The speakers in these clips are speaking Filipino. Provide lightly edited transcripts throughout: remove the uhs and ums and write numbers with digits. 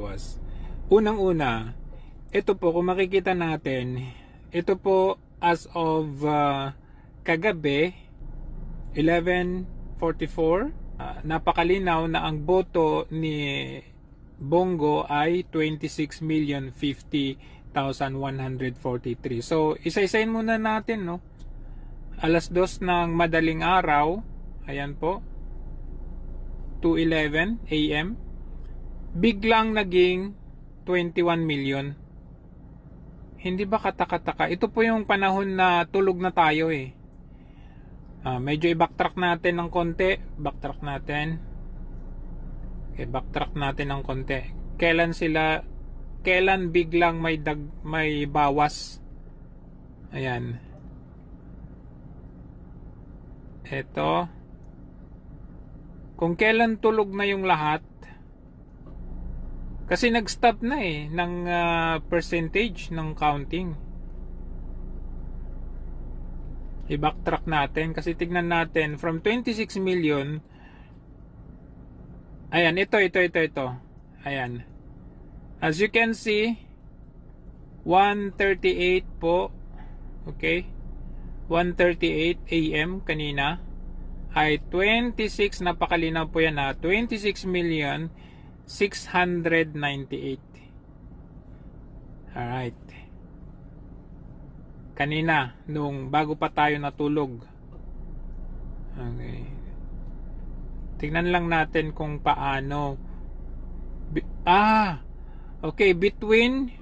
bumabawas. Unang-una, ito po kung makikita natin, ito po as of kagabi 11:44, napakalinaw na ang boto ni Bongo ay 26,050,143. So isa-isahin muna natin, no? Alas 2 ng madaling araw, ayan po, 2:11 AM, biglang naging 21 million. Hindi ba kataka-taka? Ito po yung panahon na tulog na tayo eh. Medyo i-backtrack natin ng konti. Backtrack natin. Okay, backtrack natin ng konti. Kailan biglang may bawas? Ayan. Ito. Kung kailan tulog na yung lahat, kasi nag-stop na eh ng percentage ng counting. I-backtrack natin kasi tignan natin from 26 million. Ayan, ito. Ayan. As you can see, 1:38 po. Okay? 1:38 AM kanina ay 26, napakalinaw po yan ha, 26,698,000. Alright. Kanina, nung bago pa tayo natulog. Okay. Tingnan lang natin kung paano. Okay, between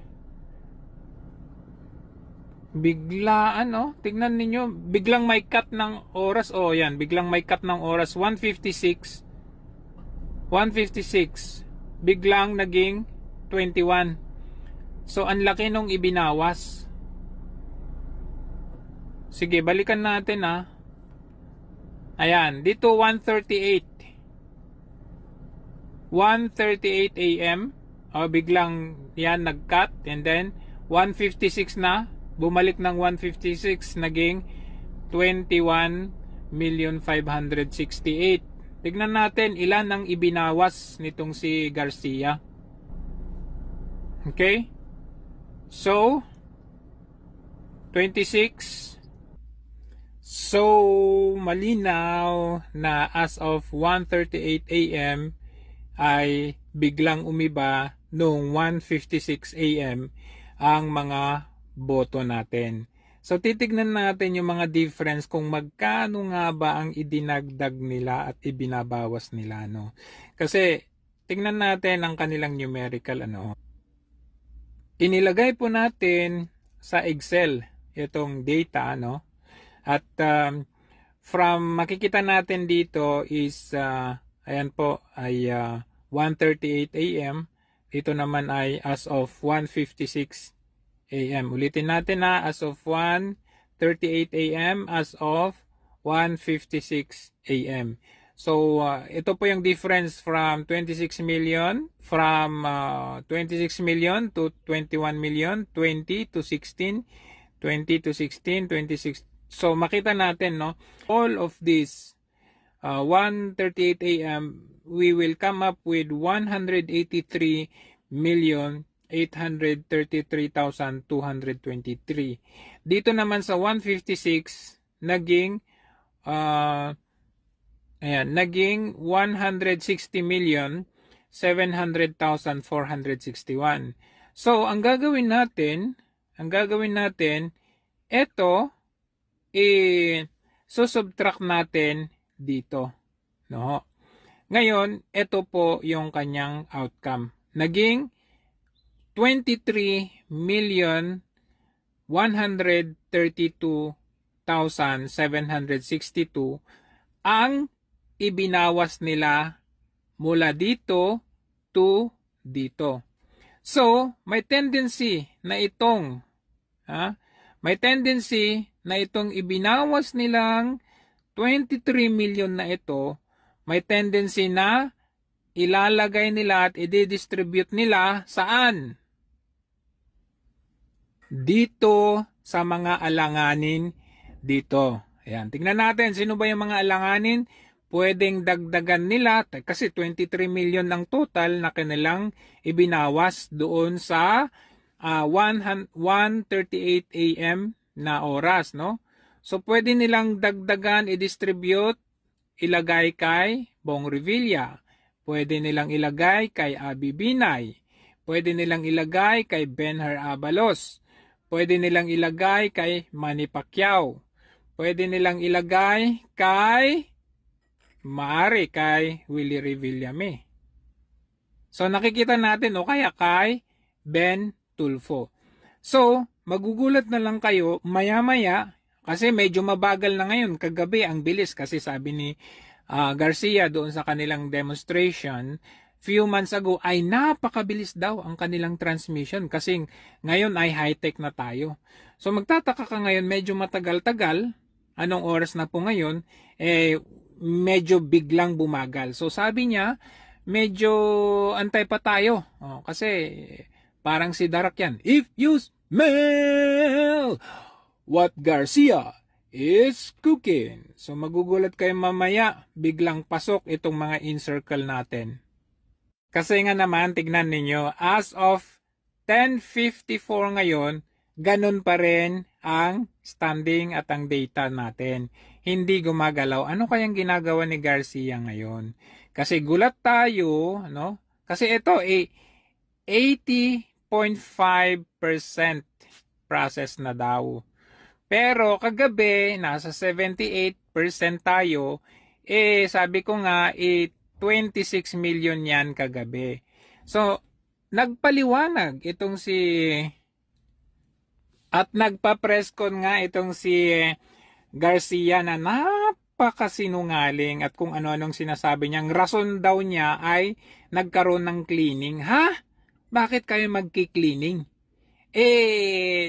tignan ninyo, biglang may cut ng oras. Yan, biglang may cut ng oras, 1:56. Biglang naging 21. So ang laki nung ibinawas. Sige, balikan natin ha. Ayan, dito 1:38 AM. Biglang yan nag-cut, and then 1:56 na, bumalik ng 1:56, naging 21,568,000. Tignan natin ilan ang ibinawas nitong si Garcia. Okay? So 26. So malinaw na as of 1:38 AM ay biglang umiba noong 1:56 AM ang mga boto natin. So titignan natin yung mga difference kung magkano nga ba ang idinagdag nila at ibinabawas nila, no? Kasi tingnan natin ang kanilang numerical Inilagay po natin sa Excel itong data, no? At from makikita natin dito is ayan po ay 1:38 AM. Ito naman ay as of 1:56 AM. Ulitin natin na, as of 1:38 AM, as of 1:56 AM. So ito po yung difference from 26 million, from 26 million to 21 million, 20 to 16, 20 to 16, 26. So makita natin, no, all of this 1:38 AM, we will come up with 183,833,223. Dito naman sa 1:56 naging naging 160,700,461. So ang gagawin natin, ito susubtract natin dito, no? Ngayon, ito po yung kanyang outcome. Naging 23,132,762 ang ibinawas nila mula dito to dito. So, may tendency na itong ibinawas nilang 23 million na ito, may tendency na ilalagay nila at i-distribute nila saan? Dito sa mga alanganin dito. Ayan, tingnan natin sino ba yung mga alanganin. pwedeng dagdagan nila kasi 23 million ang total na kanilang ibinawas doon sa 1:38 AM na oras, no? So pwede nilang dagdagan, i-distribute, ilagay kay Bong Revilla. Pwede nilang ilagay kay Abby Binay. Pwede nilang ilagay kay Benhur Abalos. Pwede nilang ilagay kay Manny Pacquiao. Pwede nilang ilagay kay Willie Revillame. So nakikita natin o kaya kay Ben Tulfo. So magugulat na lang kayo maya-maya kasi medyo mabagal na ngayon. Kagabi ang bilis kasi sabi ni Garcia doon sa kanilang demonstration few months ago ay napakabilis daw ang kanilang transmission kasi ngayon ay high-tech na tayo. So magtataka ka ngayon medyo matagal-tagal, anong oras na po ngayon, medyo biglang bumagal. So sabi niya, medyo antay pa tayo. Kasi parang si Darak yan. If you smell what Garcia is cooking. So magugulat kayo mamaya, biglang pasok itong mga in-circle natin. Kasi nga naman, tignan ninyo, as of 10:54 ngayon, ganun pa rin ang standing at ang data natin. Hindi gumagalaw. Ano kayang ginagawa ni Garcia ngayon? Kasi gulat tayo, no? Kasi ito, 80.5% process na daw. Pero kagabi, nasa 78% tayo. Sabi ko nga, 26 million yan kagabi. So, nagpaliwanag itong at nagpa-presscon nga itong si Garcia na napakasinungaling at kung ano-anong sinasabi niya. Ang rason daw niya ay nagkaroon ng cleaning. Ha? Bakit kayo magki-cleaning?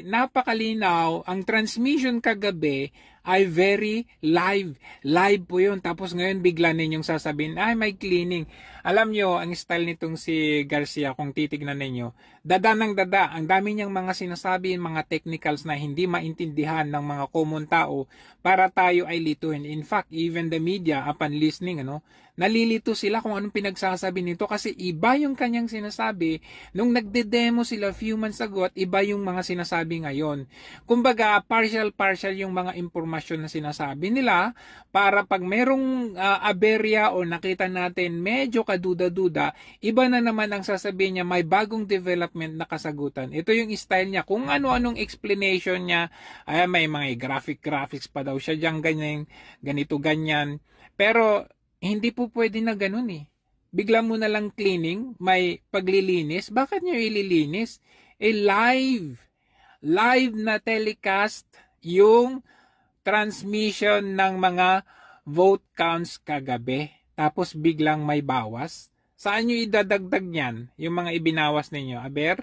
Napakalinaw. Ang transmission kagabi ay very live. Live po yun. Tapos ngayon bigla ninyong sasabihin, ay may cleaning. Alam nyo, ang style nitong si Garcia, kung titignan ninyo, dada ng dada. Ang dami niyang mga sinasabi, mga technicals na hindi maintindihan ng mga common tao para tayo ay lituin. In fact, even the media, upon listening, nalilito sila kung anong pinagsasabi nito kasi iba yung kanyang sinasabi nung nagde-demo sila few months ago at iba yung mga sinasabi ngayon. Kumbaga, partial yung mga impormasyon na sinasabi nila para pag merong aberya o nakita natin medyo kaduda-duda, iba na naman ang sasabihin niya, may bagong development na kasagutan. Ito yung style niya. Kung ano-anong explanation niya, may mga graphics pa daw siya dyan, ganito, ganyan. Pero, hindi po pwede na ganun Bigla mo na lang cleaning, may paglilinis. Bakit nyo ililinis? Live na telecast yung transmission ng mga vote counts kagabi. Tapos biglang may bawas. Saan nyo idadagdag niyan? Yung mga ibinawas ninyo, Aber?